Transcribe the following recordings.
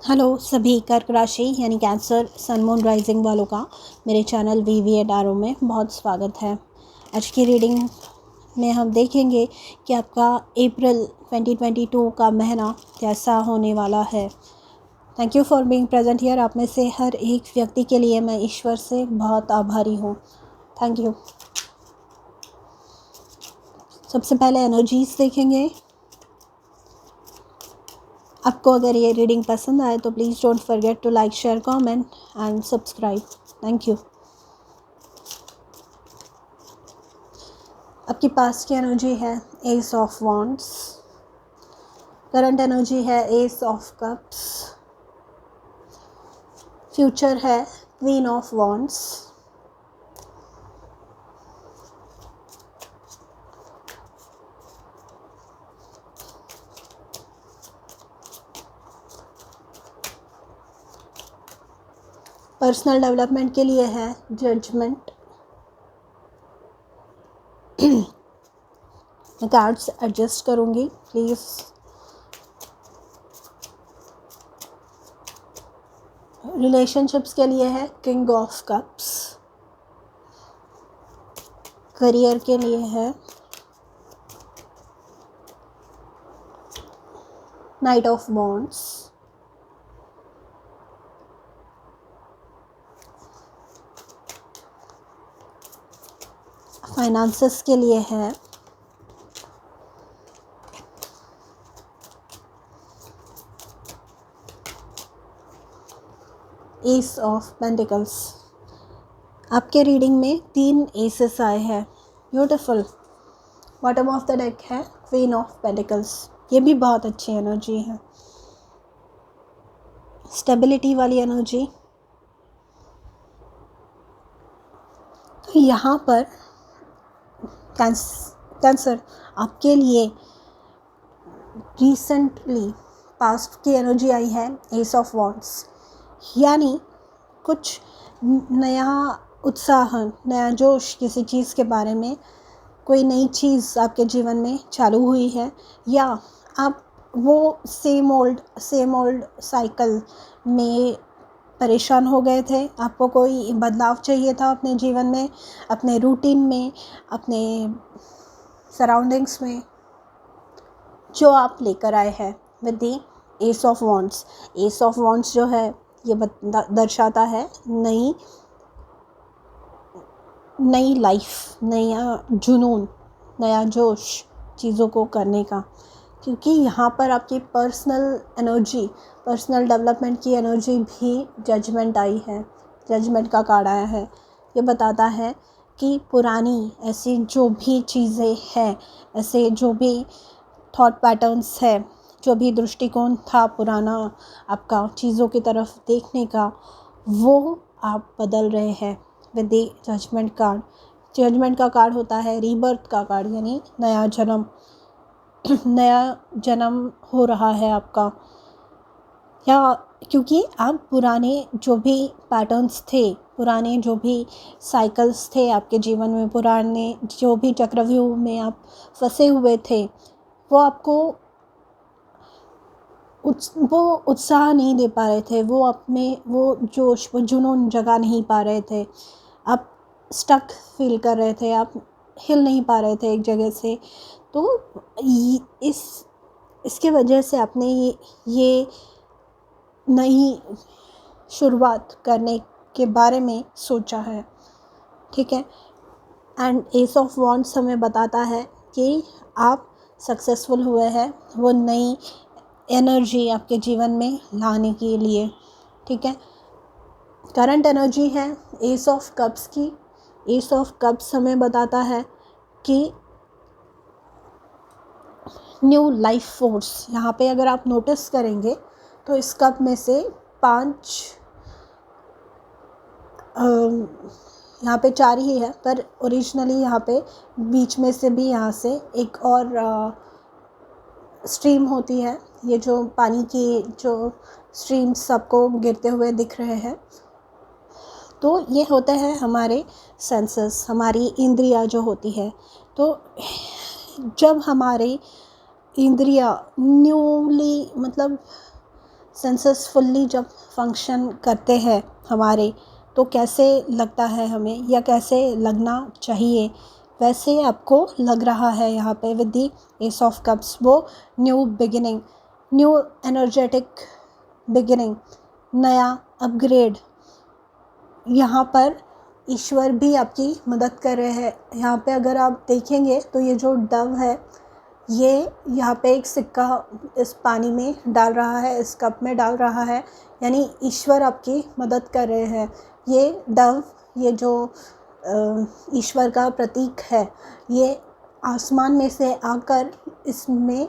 Hello सभी कर्क राशि यानी कैंसर सन मून राइजिंग वालों का मेरे चैनल VV@Arrow में बहुत स्वागत है। आज की रीडिंग में हम देखेंगे कि आपका अप्रैल 2022 का महीना कैसा होने वाला है। Thank you for being present here. आप में से हर एक व्यक्ति के लिए मैं ईश्वर से बहुत आभारी हूँ। Thank you. सबसे पहले एनर्जीज देखेंगे। आपको अगर ये रीडिंग पसंद आए तो please don't forget to like, share, comment and subscribe. Thank you. आपकी पास की एनर्जी है ace of wands. Current energy है एस ऑफ कप्स। फ्यूचर है queen of wands. Personal development के लिए है जजमेंट। मैं कार्ड्स एडजस्ट करूंगी प्लीज़। रिलेशनशिप्स के लिए है किंग ऑफ कप्स। करियर के लिए है नाइट ऑफ वॉन्ड्स। फाइनेंसेस के लिए है एस ऑफ पेंटिकल्स। आपके रीडिंग में 3 एसेस आए हैं। Beautiful. Bottom of the deck है क्वीन ऑफ पेंटिकल्स। ये भी बहुत अच्छी एनर्जी है, स्टेबिलिटी वाली एनर्जी। तो यहाँ पर कैंसर आपके लिए रिसेंटली पास्ट की एनर्जी आई है एस ऑफ वॉन्ड्स, यानी कुछ नया उत्साह, नया जोश, किसी चीज़ के बारे में कोई नई चीज़ आपके जीवन में चालू हुई है, या आप वो सेम ओल्ड साइकिल में परेशान हो गए थे। आपको कोई बदलाव चाहिए था अपने जीवन में, अपने रूटीन में, अपने सराउंडिंग्स में, जो आप लेकर आए हैं with the S of wands. S of wands जो है ये दर्शाता है नई लाइफ, नया जुनून, नया जोश चीज़ों को करने का। क्योंकि यहाँ पर आपकी पर्सनल एनर्जी, पर्सनल डेवलपमेंट की एनर्जी भी जजमेंट आई है। जजमेंट का कार्ड आया है। ये बताता है कि पुरानी ऐसी जो भी चीज़ें हैं, ऐसे जो भी थॉट पैटर्न्स है, जो भी दृष्टिकोण था पुराना आपका चीज़ों की तरफ देखने का, वो आप बदल रहे हैं with the judgement card. Judgement का कार्ड होता है रीबर्थ का कार्ड, यानी नया जन्म। नया जन्म हो रहा है आपका, या क्योंकि आप पुराने जो भी पैटर्न्स थे, पुराने जो भी साइकिल्स थे आपके जीवन में, पुराने जो भी चक्रव्यूह में आप फंसे हुए थे, वो आपको वो उत्साह नहीं दे पा रहे थे, वो आप में वो जोश, वो जुनून जगा नहीं पा रहे थे। आप स्टक फील कर रहे थे, आप हिल नहीं पा रहे थे एक जगह से। तो इसके वजह से आपने ये नई शुरुआत करने के बारे में सोचा है, ठीक है। एंड एस ऑफ वॉन्ड्स हमें बताता है कि आप सक्सेसफुल हुए हैं वो नई एनर्जी आपके जीवन में लाने के लिए, ठीक है। करंट एनर्जी है एस ऑफ कप्स की। एस ऑफ कप्स हमें बताता है कि न्यू लाइफ फोर्स। यहाँ पे अगर आप नोटिस करेंगे तो इस कप में से 5, यहाँ पे 4 ही है, पर ओरिजिनली यहाँ पे बीच में से भी यहाँ से एक और स्ट्रीम होती है। ये जो पानी की जो स्ट्रीम्स सबको गिरते हुए दिख रहे हैं, तो ये होते हैं हमारे सेंसेस, हमारी इंद्रियां जो होती है। तो जब हमारे इंद्रियां न्यूली, मतलब सेंसेस फुल्ली जब फंक्शन करते हैं हमारे, तो कैसे लगता है हमें या कैसे लगना चाहिए, वैसे आपको लग रहा है यहाँ पे with the ace of cups. वो new beginning, new energetic beginning, नया अपग्रेड, यहाँ पर ईश्वर भी आपकी मदद कर रहे हैं। यहाँ पे अगर आप देखेंगे तो ये जो डव है, ये यहाँ पे एक सिक्का इस पानी में डाल रहा है, इस कप में डाल रहा है, यानी ईश्वर आपकी मदद कर रहे हैं। ये डव, ये जो ईश्वर का प्रतीक है, ये आसमान में से आकर इसमें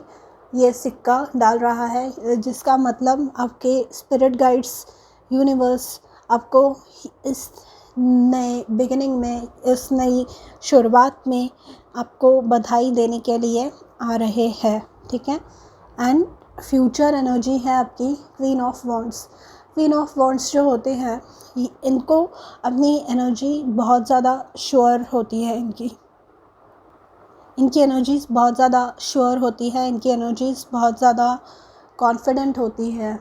ये सिक्का डाल रहा है, जिसका मतलब आपके स्पिरिट गाइड्स, यूनिवर्स आपको इस नए बिगिनिंग में, इस नई शुरुआत में आपको बधाई देने के लिए आ रहे हैं, ठीक है। एंड फ्यूचर एनर्जी है आपकी queen of wands. Queen of wands जो होते हैं, इनको अपनी एनर्जी बहुत ज़्यादा श्योर होती है, इनकी एनर्जीज़ बहुत ज़्यादा श्योर होती है, इनकी एनर्जीज़ बहुत ज़्यादा कॉन्फिडेंट होती है,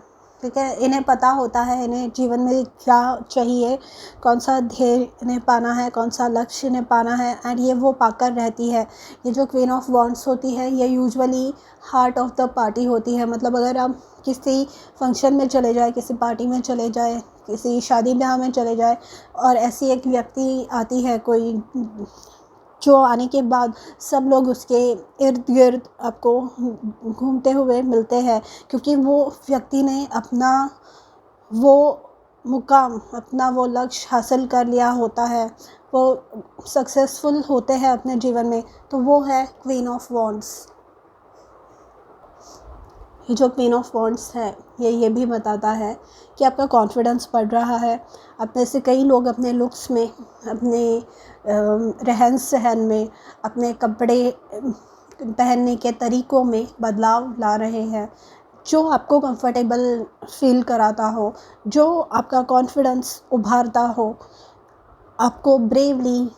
ठीक है। इन्हें पता होता है इन्हें जीवन में क्या चाहिए, कौन सा ध्येय इन्हें पाना है, कौन सा लक्ष्य इन्हें पाना है, एंड ये वो पाकर रहती है। ये जो क्वीन ऑफ वॉन्ड्स होती है, ये usually heart of the party होती है। मतलब अगर आप किसी फंक्शन में चले जाए, किसी पार्टी में चले जाए, किसी शादी ब्याह में चले जाए, और ऐसी एक व्यक्ति आती है कोई, जो आने के बाद सब लोग उसके इर्द गिर्द आपको घूमते हुए मिलते हैं, क्योंकि वो व्यक्ति ने अपना वो मुकाम, अपना वो लक्ष्य हासिल कर लिया होता है, वो सक्सेसफुल होते हैं अपने जीवन में। तो वो है क्वीन ऑफ वॉन्ड्स। ये जो क्वीन ऑफ वॉन्ड्स है, ये भी बताता है कि आपका कॉन्फिडेंस बढ़ रहा है। आप में से कई लोग अपने लुक्स में, अपने रहन सहन में, अपने कपड़े पहनने के तरीक़ों में बदलाव ला रहे हैं, जो आपको कंफर्टेबल फील कराता हो, जो आपका कॉन्फिडेंस उभारता हो, आपको ब्रेवली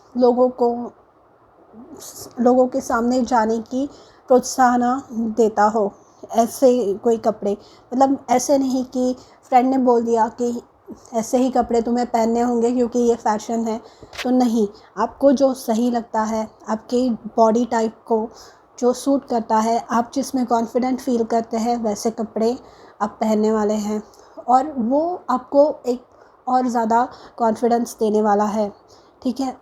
लोगों के सामने जाने की प्रोत्साहन देता हो। ऐसे कोई कपड़े, मतलब ऐसे नहीं कि फ्रेंड ने बोल दिया कि ऐसे ही कपड़े तुम्हें पहनने होंगे क्योंकि ये फ़ैशन है, तो नहीं, आपको जो सही लगता है, आपके बॉडी टाइप को जो सूट करता है, आप जिसमें कॉन्फिडेंट फील करते हैं, वैसे कपड़े आप पहनने वाले हैं, और वो आपको एक और ज़्यादा कॉन्फिडेंस देने वाला है, ठीक है।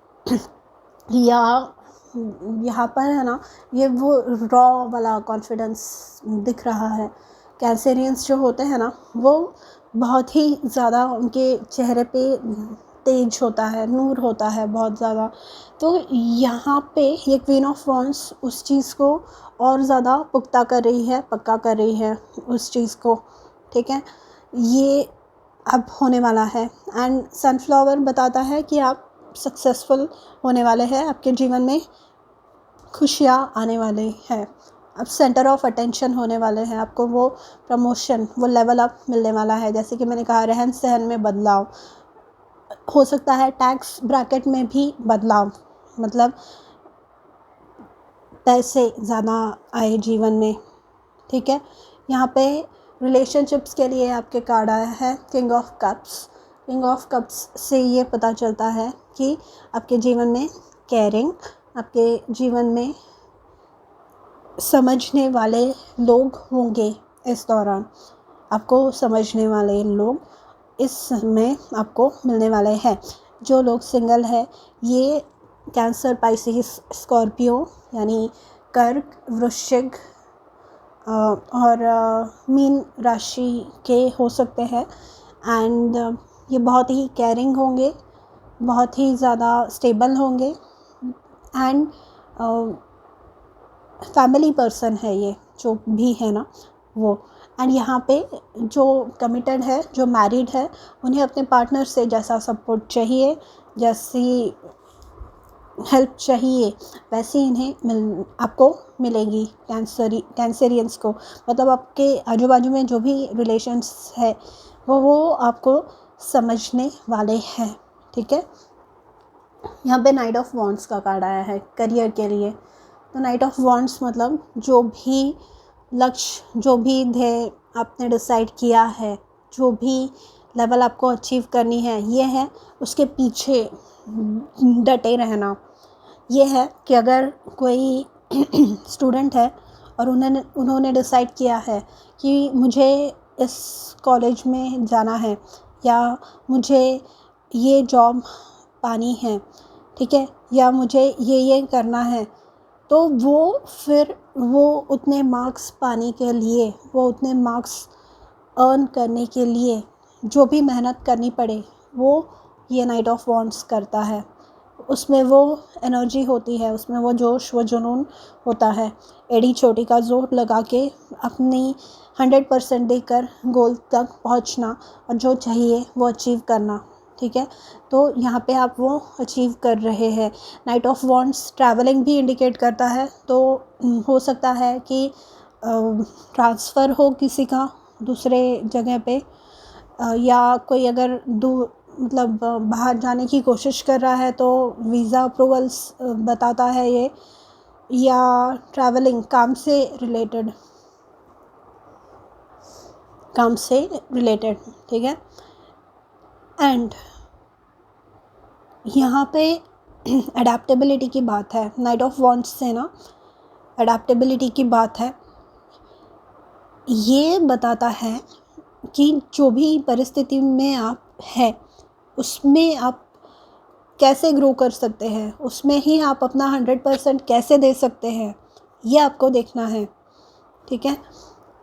या यहाँ पर है ना, ये वो रॉ वाला कॉन्फिडेंस दिख रहा है। कैंसेरियंस जो होते हैं ना, वो बहुत ही ज़्यादा, उनके चेहरे पे तेज होता है, नूर होता है बहुत ज़्यादा। तो यहाँ पे ये क्वीन ऑफ वॉन्ड्स उस चीज़ को और ज़्यादा पुख्ता कर रही है, पक्का कर रही है उस चीज़ को, ठीक है। ये अब होने वाला है। एंड सनफ्लावर बताता है कि आप सक्सेसफुल होने वाले हैं, आपके जीवन में खुशियाँ आने वाले हैं, आप सेंटर ऑफ अटेंशन होने वाले हैं, आपको वो प्रमोशन, वो लेवल अप मिलने वाला है। जैसे कि मैंने कहा, रहन सहन में बदलाव हो सकता है, टैक्स ब्रैकेट में भी बदलाव, मतलब पैसे ज़्यादा आए जीवन में, ठीक है। यहाँ पे रिलेशनशिप्स के लिए आपके कार्ड आया है king of cups. King of cups से ये पता चलता है कि आपके जीवन में केयरिंग, आपके जीवन में समझने वाले लोग होंगे इस दौरान, आपको समझने वाले लोग इस समय आपको मिलने वाले हैं। जो लोग सिंगल है, ये कैंसर, पाइसेस, स्कॉर्पियो यानी कर्क, वृश्चिक और मीन राशि के हो सकते हैं। एंड ये बहुत ही केयरिंग होंगे, बहुत ही ज़्यादा स्टेबल होंगे, एंड फैमिली पर्सन है ये जो भी है ना वो। एंड यहाँ पे जो कमिटेड है, जो मैरिड है, उन्हें अपने पार्टनर से जैसा सपोर्ट चाहिए, जैसी हेल्प चाहिए, वैसे इन्हें आपको मिलेगी। कैंसेरियंस को, मतलब आपके आजू बाजू में जो भी रिलेशंस है, वो आपको समझने वाले हैं, ठीक है। यहाँ पे नाइट ऑफ वॉन्ड्स का कार्ड आया है करियर के लिए। तो नाइट ऑफ वॉन्ड्स मतलब जो भी लक्ष्य, जो भी ध्येय आपने डिसाइड किया है, जो भी लेवल आपको अचीव करनी है, ये है उसके पीछे डटे रहना। ये है कि अगर कोई स्टूडेंट है और उन्होंने डिसाइड किया है कि मुझे इस कॉलेज में जाना है या मुझे ये जॉब पानी है, ठीक है, या मुझे ये करना है, तो वो उतने मार्क्स पाने के लिए, वो उतने मार्क्स अर्न करने के लिए जो भी मेहनत करनी पड़े, वो ये नाइट ऑफ वॉन्ड्स करता है। उसमें वो एनर्जी होती है, उसमें वो जोश, वो जुनून होता है, एड़ी चोटी का जोर लगा के अपनी 100% देकर गोल तक पहुंचना और जो चाहिए वो अचीव करना, ठीक है। तो यहाँ पे आप वो अचीव कर रहे हैं। नाइट ऑफ वॉन्ड्स ट्रैवलिंग भी इंडिकेट करता है, तो हो सकता है कि ट्रांसफ़र हो किसी का दूसरे जगह पे, या कोई अगर मतलब बाहर जाने की कोशिश कर रहा है तो वीज़ा अप्रूवल्स बताता है ये, या ट्रैवलिंग काम से रिलेटेड, ठीक है। एंड यहाँ पे अडेप्टेबिलिटी की बात है, नाइट ऑफ वॉन्ड्स से ना अडेप्टेबिलिटी की बात है। ये बताता है कि जो भी परिस्थिति में आप हैं उसमें आप कैसे ग्रो कर सकते हैं, उसमें ही आप अपना 100% कैसे दे सकते हैं, ये आपको देखना है, ठीक है।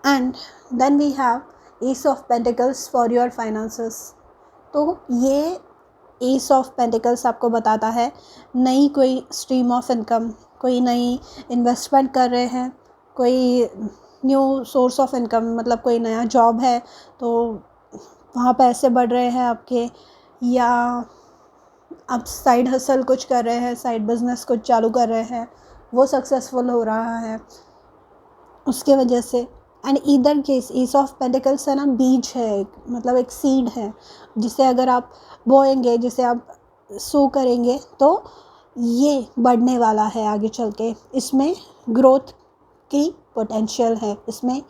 And then we have ace of pentacles for your finances. तो ये एस ऑफ पेंटिकल्स आपको बताता है नई कोई स्ट्रीम ऑफ इनकम, कोई नई इन्वेस्टमेंट कर रहे हैं, कोई न्यू सोर्स ऑफ इनकम, मतलब कोई नया जॉब है तो वहाँ पैसे बढ़ रहे हैं आपके, या आप साइड हसल कुछ कर रहे हैं, साइड बिजनेस कुछ चालू कर रहे हैं, वो सक्सेसफुल हो रहा है उसके वजह से। And either case S of pentacles है ना, बीज है, मतलब एक सीड है जिसे अगर आप बोएंगे, जिसे आप सो करेंगे तो ये बढ़ने वाला है आगे चल के, इसमें ग्रोथ की पोटेंशियल है, इसमें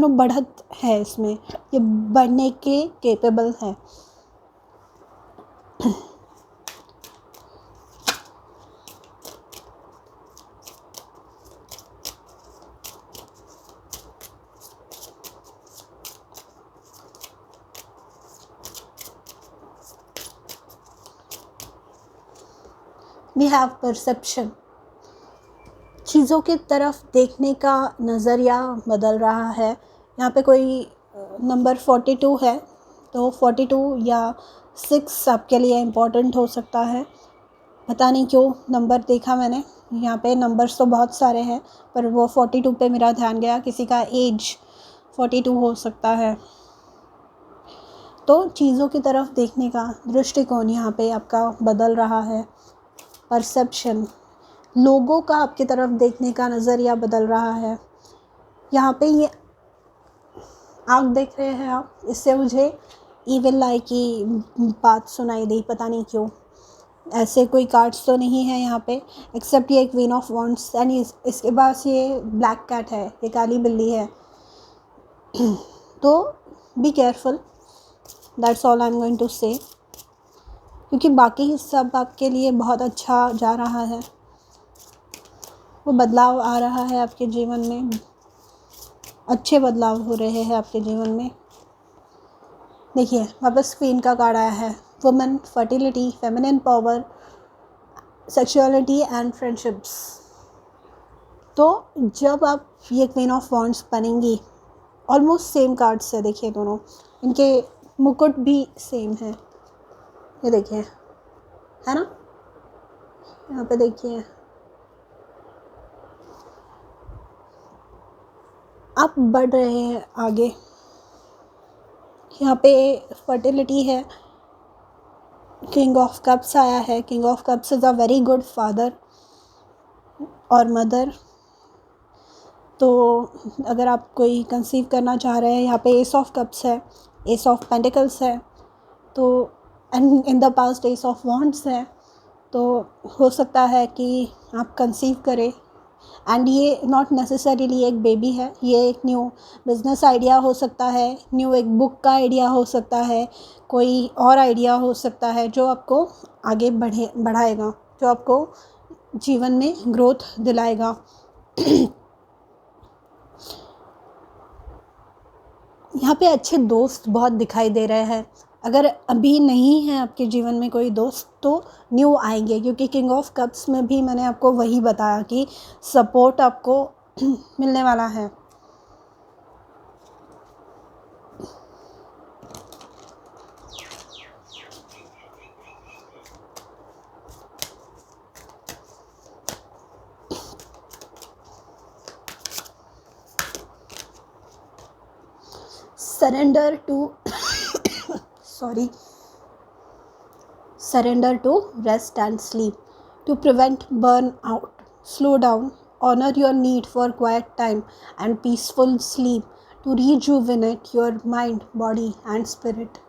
बढ़त है, इसमें ये बढ़ने के केपेबल है। वी हैव परसेप्शन, चीज़ों की तरफ देखने का नज़रिया बदल रहा है। यहाँ पे कोई नंबर 42 है, तो 42 या 6 आपके लिए इम्पोर्टेंट हो सकता है। पता नहीं क्यों नंबर देखा मैंने, यहाँ पे नंबर्स तो बहुत सारे हैं पर वो 42 पे मेरा ध्यान गया, किसी का एज 42 हो सकता है। तो चीज़ों की तरफ देखने का दृष्टिकोण यहाँ पे आपका बदल रहा है। परसेप्शन, लोगों का आपकी तरफ देखने का नज़रिया बदल रहा है। यहाँ पे ये आँख देख रहे हैं आप, इससे मुझे इविल आई की बात सुनाई दी, पता नहीं क्यों। ऐसे कोई कार्ड्स तो नहीं है यहाँ पे, एक्सेप्ट ये क्वीन ऑफ वॉन्ड्स, एंड इसके पास ये ब्लैक कैट है, ये काली बिल्ली है। तो be careful, that's all I am going to say, क्योंकि बाकी सब आपके लिए बहुत अच्छा जा रहा है, वो बदलाव आ रहा है आपके जीवन में, अच्छे बदलाव हो रहे हैं आपके जीवन में। देखिए वापस क्वीन का कार्ड आया है, women, fertility, feminine power, sexuality and friendships. तो जब आप ये क्वीन ऑफ वॉन्ड्स बनेंगी, ऑलमोस्ट सेम कार्ड्स है, देखिए दोनों, इनके मुकुट भी सेम है, ये देखिए, है ना, यहाँ पे देखिए। आप बढ़ रहे हैं आगे, यहाँ पे फर्टिलिटी है, किंग ऑफ कप्स आया है। King of cups is a very good father और मदर। तो अगर आप कोई कंसीव करना चाह रहे हैं, यहाँ पे एस ऑफ कप्स है, एस ऑफ पेंटिकल्स है, तो and in the past S of wands है। तो हो सकता है कि आप कंसीव करें एंड ये नॉट नेसेसरीली एक बेबी है, ये एक न्यू बिजनेस आइडिया हो सकता है, न्यू एक बुक का आइडिया हो सकता है, कोई और आइडिया हो सकता है जो आपको आगे बढ़ाएगा, जो आपको जीवन में ग्रोथ दिलाएगा। यहाँ पे अच्छे दोस्त बहुत दिखाई दे रहे हैं। अगर अभी नहीं है आपके जीवन में कोई दोस्त तो न्यू आएंगे, क्योंकि किंग ऑफ कप्स में भी मैंने आपको वही बताया कि सपोर्ट आपको मिलने वाला है। Surrender to rest and sleep to prevent burnout. Slow down, honor your need for quiet time and peaceful sleep to rejuvenate your mind, body and spirit.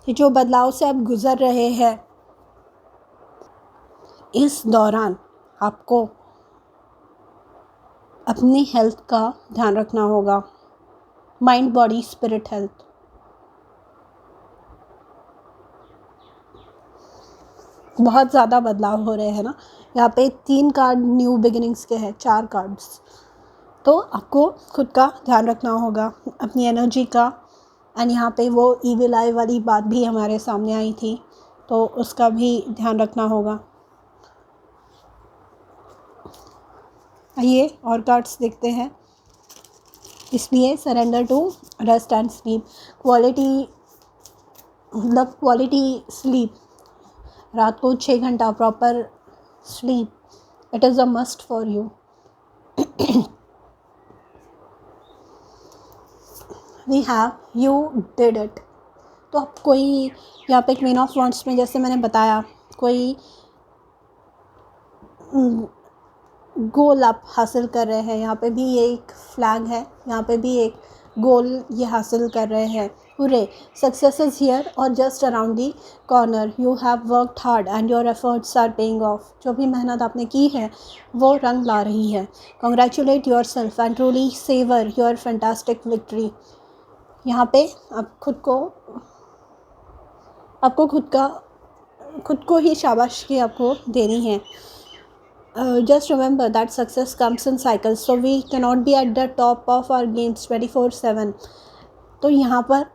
ये जो बदलाव से आप गुजर रहे हैं, इस दौरान आपको अपनी हेल्थ का ध्यान रखना होगा, माइंड बॉडी स्पिरिट हेल्थ। बहुत ज़्यादा बदलाव हो रहे हैं ना। यहाँ पे 3 कार्ड न्यू बिगिनिंग्स के हैं, 4 कार्ड्स। तो आपको खुद का ध्यान रखना होगा, अपनी एनर्जी का। एंड यहाँ पे वो ईविल आई वाली बात भी हमारे सामने आई थी, तो उसका भी ध्यान रखना होगा। आइए और कार्ड्स देखते हैं। इसलिए surrender to rest and sleep, quality sleep, रात को 6 घंटा proper sleep, it is a must for you. We have you did it. तो आप कोई यहाँ पे क्वीन ऑफ वॉन्ड्स में जैसे मैंने बताया, कोई गोल आप हासिल कर रहे हैं, यहाँ पे भी ये एक फ्लैग है, यहाँ पे भी एक गोल ये हासिल कर रहे हैं। हुर्रे, सक्सेस इज़ हियर और just around the corner. You have worked hard and your efforts are paying off. जो भी मेहनत आपने की है वो रंग ला रही है। Congratulate your self and truly savour your fantastic victory. यहाँ पे आपको खुद को ही शाबाशी आपको देनी है। Just remember that success comes in cycles, so we cannot be at the top of our games 24/7. तो यहाँ पर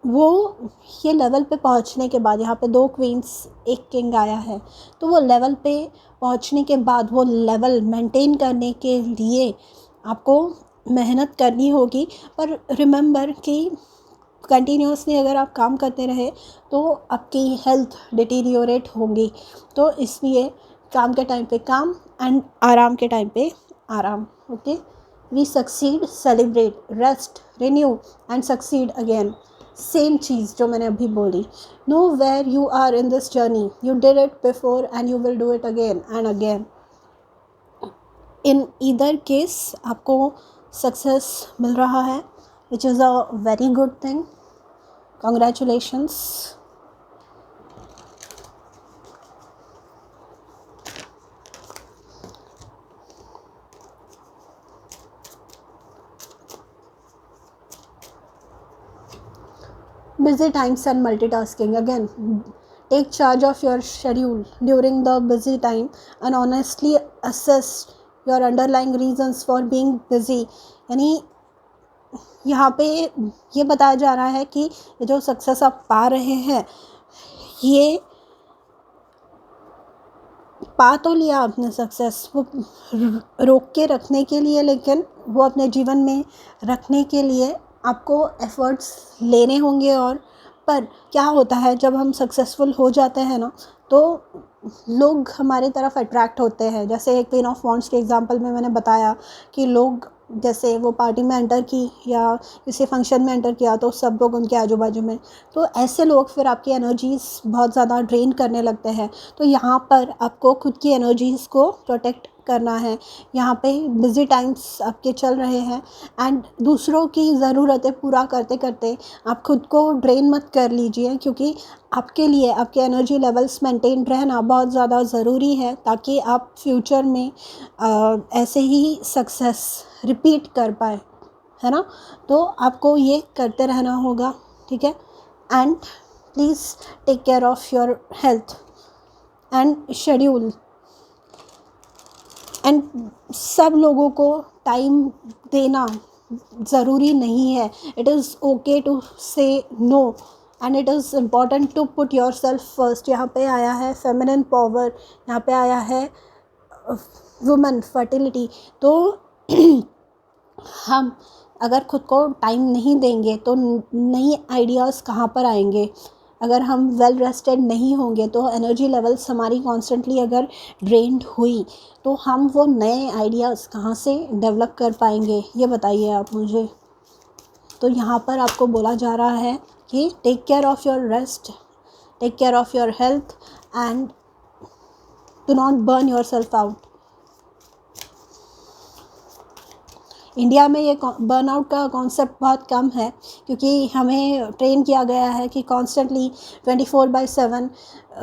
वो ये लेवल पे पहुँचने के बाद, यहाँ पे 2 क्वींस 1 किंग आया है, तो वो लेवल पे पहुँचने के बाद वो लेवल मेंटेन करने के लिए आपको मेहनत करनी होगी। पर रिमेंबर कि कंटिन्यूसली अगर आप काम करते रहे तो आपकी हेल्थ डिटीरियोरेट होगी। तो इसलिए काम के टाइम पे काम एंड आराम के टाइम पे आराम। Okay, we succeed, celebrate, rest, renew and succeed again. Same चीज़ जो मैंने अभी बोली। Know where you are in this journey, you did it before and you will do it again and again. In either case आपको success मिल रहा है, which is a very good thing. Congratulations. Busy times and multitasking. Again, take charge of your schedule during the busy time and honestly assess your underlying reasons for being busy. यानी यहाँ पे ये बताया जा रहा है कि ये जो सक्सेस आप पा रहे हैं, ये पा तो लिया आपने सक्सेस, वो रोक के रखने के लिए, लेकिन वो अपने जीवन में रखने के लिए आपको एफ़र्ट्स लेने होंगे। और पर क्या होता है, जब हम सक्सेसफुल हो जाते हैं ना, तो लोग हमारे तरफ अट्रैक्ट होते हैं। जैसे क्वीन ऑफ वॉन्ड्स के एग्जांपल में मैंने बताया कि लोग, जैसे वो पार्टी में एंटर की या किसी फंक्शन में एंटर किया तो सब लोग उनके आजू बाजू में, तो ऐसे लोग फिर आपकी एनर्जीज़ बहुत ज़्यादा ड्रेन करने लगते हैं। तो यहाँ पर आपको खुद की एनर्जीज़ को प्रोटेक्ट करना है। यहाँ पे बिज़ी टाइम्स आपके चल रहे हैं एंड दूसरों की ज़रूरतें पूरा करते करते आप खुद को ड्रेन मत कर लीजिए, क्योंकि आपके लिए आपके एनर्जी लेवल्स मेंटेन रहना बहुत ज़्यादा ज़रूरी है, ताकि आप फ्यूचर में ऐसे ही सक्सेस रिपीट कर पाए, है ना। तो आपको ये करते रहना होगा, ठीक है। And please take care of your health and schedule. And सब लोगों को टाइम देना ज़रूरी नहीं है। It is okay to say no and it is important to put your self first. यहाँ पे आया है फेमिनिन पावर, यहाँ पे आया है वुमेन फर्टिलिटी। तो हम अगर खुद को टाइम नहीं देंगे तो नई आइडियाज़ कहाँ पर आएंगे। अगर हम वेल रेस्टेड नहीं होंगे तो एनर्जी लेवल्स हमारी कॉन्स्टेंटली अगर ड्रेन्ड हुई तो हम वो नए आइडियाज़ कहाँ से डेवलप कर पाएंगे, ये बताइए आप मुझे। तो यहाँ पर आपको बोला जा रहा है कि take care of your rest, take care of your health and do not burn your self out. India में ये बर्नआउट का कॉन्सेप्ट बहुत कम है, क्योंकि हमें ट्रेन किया गया है कि कॉन्स्टेंटली 24/7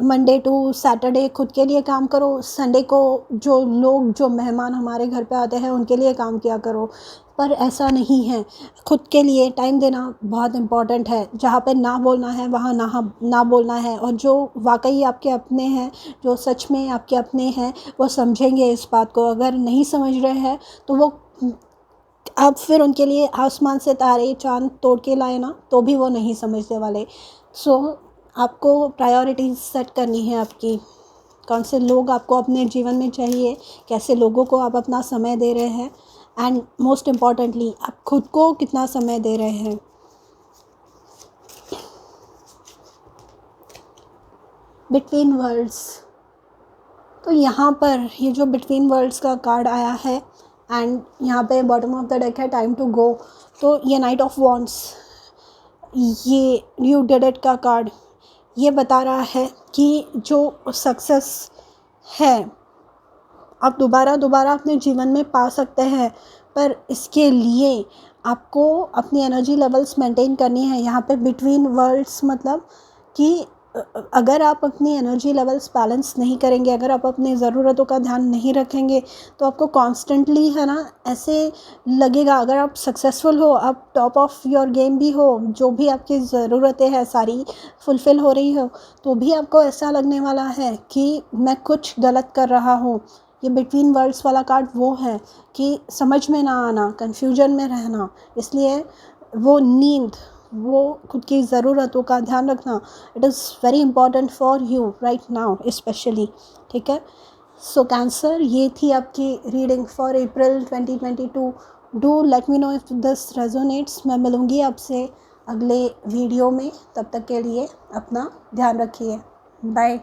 मंडे टू सैटरडे खुद के लिए काम करो, संडे को जो मेहमान हमारे घर पे आते हैं उनके लिए काम किया करो। पर ऐसा नहीं है, खुद के लिए टाइम देना बहुत इम्पॉर्टेंट है। जहाँ पे ना बोलना है वहाँ ना बोलना है, और जो वाकई आपके अपने हैं, जो सच में आपके अपने हैं, वो समझेंगे इस बात को। अगर नहीं समझ रहे हैं तो वो आप फिर उनके लिए आसमान से तारे चाँद तोड़ के लाए ना, तो भी वो नहीं समझने वाले। सो आपको प्रायोरिटीज़ सेट करनी है आपकी, कौन से लोग आपको अपने जीवन में चाहिए, कैसे लोगों को आप अपना समय दे रहे हैं, एंड मोस्ट इम्पॉर्टेंटली आप खुद को कितना समय दे रहे हैं। बिटवीन वर्ल्ड्स, तो यहाँ पर ये जो बिटवीन वर्ल्ड्स का कार्ड आया है एंड यहाँ पे बॉटम ऑफ द डेक है टाइम टू गो। तो ये नाइट ऑफ वॉन्ड्स, ये यू डिड इट का कार्ड, ये बता रहा है कि जो सक्सेस है आप दोबारा अपने जीवन में पा सकते हैं, पर इसके लिए आपको अपनी एनर्जी लेवल्स मेंटेन करनी है। यहाँ पे बिटवीन वर्ल्ड्स मतलब कि अगर आप अपनी एनर्जी लेवल्स बैलेंस नहीं करेंगे, अगर आप अपनी ज़रूरतों का ध्यान नहीं रखेंगे, तो आपको कॉन्स्टेंटली, है ना, ऐसे लगेगा। अगर आप सक्सेसफुल हो, आप टॉप ऑफ योर गेम भी हो, जो भी आपकी ज़रूरतें हैं सारी फुलफ़िल हो रही हो, तो भी आपको ऐसा लगने वाला है कि मैं कुछ गलत कर रहा हूँ। ये बिटवीन वर्ल्ड्स वाला कार्ड वो है कि समझ में ना आना, कन्फ्यूजन में रहना। इसलिए वो नींद, वो खुद की ज़रूरतों का ध्यान रखना, it is very important for you right now specially, ठीक है। सो कैंसर, ये थी आपकी reading for April 2022। Do let me know if this resonates. मैं मिलूँगी आपसे अगले वीडियो में, तब तक के लिए अपना ध्यान रखिए, बाय।